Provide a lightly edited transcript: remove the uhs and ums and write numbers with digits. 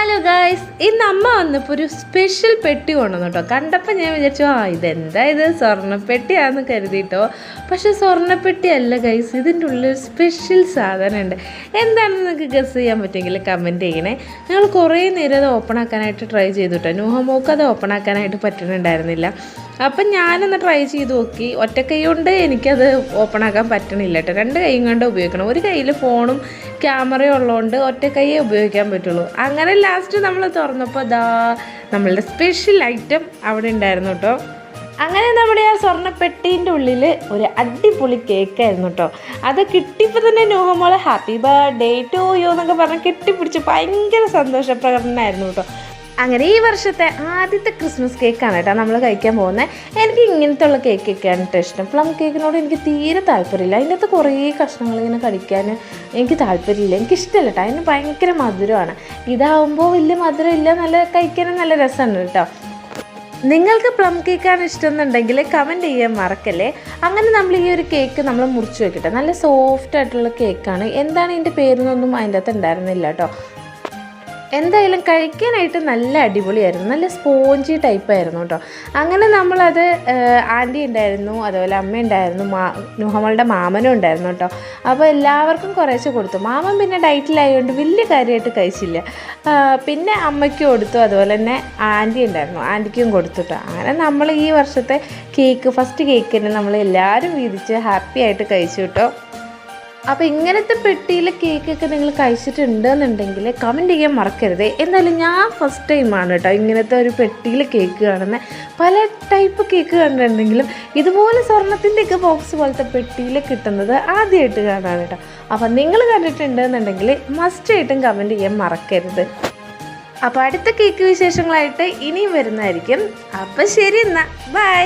Hello guys, ഇന്ന് അമ്മ വന്നപ്പോൾ ഒരു സ്പെഷ്യൽ പെട്ടി കൊണ്ടുവന്നു കേട്ടോ. കണ്ടപ്പോൾ ഞാൻ വിചാരിച്ചു ഇതെന്താ ഇത് സ്വർണ്ണപ്പെട്ടിയാണെന്ന് കരുതിയിട്ടോ. പക്ഷെ സ്വർണ്ണപ്പെട്ടി അല്ല ഗൈസ്, ഇതിൻ്റെ ഉള്ളിൽ സ്പെഷ്യൽ സാധനമുണ്ട്. എന്താണെന്ന് നിങ്ങൾക്ക് ഗസ് ചെയ്യാൻ പറ്റുമെങ്കിൽ കമൻറ്റ് ചെയ്യണേ. ഞങ്ങൾ കുറേ നേരം അത് ഓപ്പൺ ആക്കാനായിട്ട് ട്രൈ ചെയ്തു കേട്ടോ. നുഹമോക്ക് അത് ഓപ്പൺ ആക്കാനായിട്ട് പറ്റുന്നുണ്ടായിരുന്നില്ല. അപ്പം ഞാനൊന്ന് ട്രൈ ചെയ്ത് നോക്കി. ഒറ്റ കൈ കൊണ്ട് എനിക്കത് ഓപ്പൺ ആക്കാൻ പറ്റണില്ല കേട്ടോ. രണ്ട് കൈയും കൊണ്ട് ഉപയോഗിക്കണം. ഒരു കയ്യിൽ ഫോണും ക്യാമറയും ഉള്ളതുകൊണ്ട് ഒറ്റ കൈയേ ഉപയോഗിക്കാൻ പറ്റുള്ളൂ. അങ്ങനെ ലാസ്റ്റ് നമ്മൾ തുറന്നപ്പോൾ നമ്മളുടെ സ്പെഷ്യൽ ഐറ്റം അവിടെ ഉണ്ടായിരുന്നു കേട്ടോ. അങ്ങനെ നമ്മുടെ ആ സ്വർണ്ണപ്പെട്ടീൻ്റെ ഉള്ളിൽ ഒരു അടിപൊളി കേക്കായിരുന്നു കേട്ടോ. അത് കിട്ടിയപ്പോൾ തന്നെ നുഹമോളെ ഹാപ്പി ബർത്ത്ഡേ ടു യു എന്നൊക്കെ പറഞ്ഞ് കെട്ടിപ്പിടിച്ച് ഭയങ്കര സന്തോഷ പ്രകടനമായിരുന്നു കേട്ടോ. അങ്ങനെ ഈ വർഷത്തെ ആദ്യത്തെ ക്രിസ്മസ് കേക്കാണ് കേട്ടോ നമ്മൾ കഴിക്കാൻ പോകുന്നത്. എനിക്ക് ഇങ്ങനത്തെ ഉള്ള കേക്കൊക്കെയാണ് കേട്ടോ ഇഷ്ടം. പ്ലം കേക്കിനോട് എനിക്ക് തീരെ താല്പര്യമില്ല. അതിൻ്റെ അകത്ത് കുറേ കഷ്ണങ്ങൾ ഇങ്ങനെ കടിക്കാൻ എനിക്ക് താല്പര്യമില്ല, എനിക്കിഷ്ടമല്ല കേട്ടോ. അതിന് ഭയങ്കര മധുരമാണ്. ഇതാവുമ്പോൾ വലിയ മധുരമില്ല, നല്ല കഴിക്കാനും നല്ല രസമാണ് കേട്ടോ. നിങ്ങൾക്ക് പ്ലം കേക്കാണ് ഇഷ്ടം എന്നുണ്ടെങ്കിൽ കമൻറ്റ് ചെയ്യാൻ മറക്കല്ലേ. അങ്ങനെ നമ്മൾ ഈ ഒരു കേക്ക് നമ്മൾ മുറിച്ച് വെക്കട്ടെ. നല്ല സോഫ്റ്റ് ആയിട്ടുള്ള കേക്കാണ്. എന്താണ് ഇതിൻ്റെ പേരെന്നൊന്നും അതിൻ്റെ അകത്ത് ഉണ്ടായിരുന്നില്ല കേട്ടോ. എന്തായാലും കഴിക്കാനായിട്ട് നല്ല അടിപൊളിയായിരുന്നു. നല്ല സ്പോഞ്ചി ടൈപ്പായിരുന്നു കേട്ടോ. അങ്ങനെ നമ്മളത് ആൻറ്റി ഉണ്ടായിരുന്നു, അതുപോലെ അമ്മ ഉണ്ടായിരുന്നു, നുഹമളുടെ മാമനും ഉണ്ടായിരുന്നു കേട്ടോ. അപ്പോൾ എല്ലാവർക്കും കുറേശ്ശെ കൊടുത്തു. മാമൻ പിന്നെ ഡയറ്റിലായതുകൊണ്ട് വലിയ കാര്യമായിട്ട് കഴിച്ചില്ല. പിന്നെ അമ്മയ്ക്കും കൊടുത്തു, അതുപോലെ തന്നെ ആൻറ്റി ഉണ്ടായിരുന്നു, ആൻറ്റിക്കും കൊടുത്തു കേട്ടോ. അങ്ങനെ നമ്മൾ ഈ വർഷത്തെ കേക്ക്, ഫസ്റ്റ് കേക്കിന് നമ്മൾ എല്ലാവരും വീതിച്ച് ഹാപ്പി ആയിട്ട് കഴിച്ചു കേട്ടോ. അപ്പോൾ ഇങ്ങനത്തെ പെട്ടിയിലെ കേക്കൊക്കെ നിങ്ങൾ കഴിച്ചിട്ടുണ്ട് എന്നുണ്ടെങ്കിൽ കമൻറ്റ് ചെയ്യാൻ മറക്കരുത്. എന്തായാലും ഞാൻ ഫസ്റ്റ് ടൈമാണ് കേട്ടോ ഇങ്ങനത്തെ ഒരു പെട്ടിയിൽ കേക്ക് കാണുന്നത്. പല ടൈപ്പ് കേക്ക് കണ്ടിട്ടുണ്ടെങ്കിലും ഇതുപോലെ സ്വർണ്ണത്തിൻ്റെയൊക്കെ ബോക്സ് പോലത്തെ പെട്ടിയിൽ കിട്ടുന്നത് ആദ്യമായിട്ട് കാണാണ് കേട്ടോ. അപ്പോൾ നിങ്ങൾ കണ്ടിട്ടുണ്ട് എന്നുണ്ടെങ്കിൽ മസ്റ്റായിട്ടും കമൻറ്റ് ചെയ്യാൻ മറക്കരുത്. അപ്പോൾ അടുത്ത കേക്ക് വിശേഷങ്ങളായിട്ട് ഇനിയും വരുന്നതായിരിക്കും. അപ്പോൾ ശരി എന്നാൽ ബൈ.